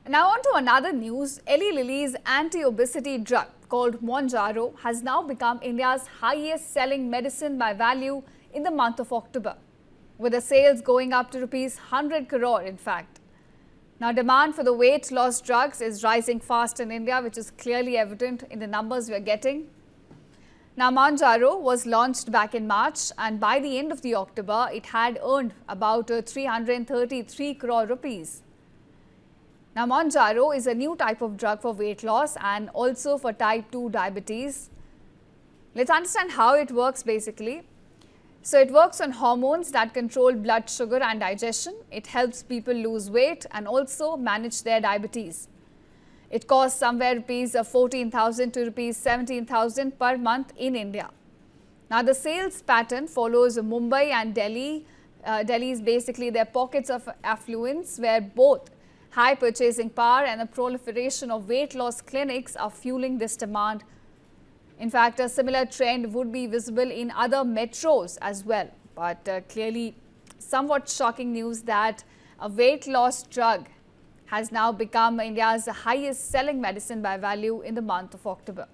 Now on to another news. Eli Lilly's anti-obesity drug called Mounjaro has now become India's highest selling medicine by value in the month of October, with the sales going up to rupees 100 crore in fact. Now demand for the weight loss drugs is rising fast in India, which is clearly evident in the numbers we are getting. Now Mounjaro was launched back in March, and by the end of the October it had earned about 333 crore rupees. Now Mounjaro is a new type of drug for weight loss and also for type 2 diabetes. Let's understand how it works basically. So it works on hormones that control blood sugar and digestion. It helps people lose weight and also manage their diabetes. It costs somewhere rupees 14,000 to rupees 17,000 per month in India. Now the sales pattern follows Mumbai and Delhi. Delhi is basically their pockets of affluence where both high purchasing power and the proliferation of weight loss clinics are fueling this demand. In fact, a similar trend would be visible in other metros as well. But clearly, somewhat shocking news that a weight loss drug has now become India's highest selling medicine by value in the month of October.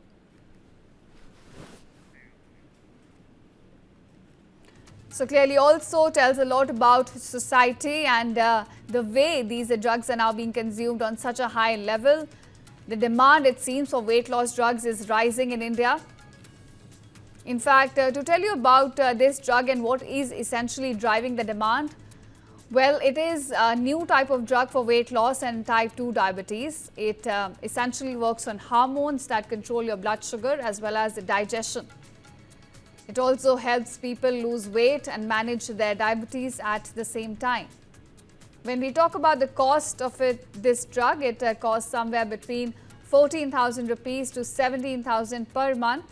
So clearly also tells a lot about society and the way these drugs are now being consumed on such a high level. The demand, it seems, for weight loss drugs is rising in India. In fact, to tell you about this drug and what is essentially driving the demand, well, it is a new type of drug for weight loss and type 2 diabetes. It essentially works on hormones that control your blood sugar as well as the digestion. It also helps people lose weight and manage their diabetes at the same time. When we talk about the cost of this drug, it costs somewhere between 14,000 rupees to 17,000 per month.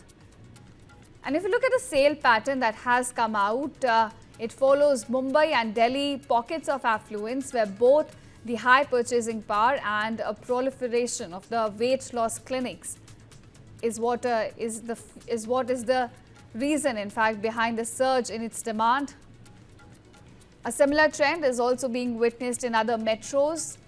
And if you look at the sale pattern that has come out, it follows Mumbai and Delhi pockets of affluence where both the high purchasing power and a proliferation of the weight loss clinics is what is the reason, in fact, behind the surge in its demand. A similar trend is also being witnessed in other metros.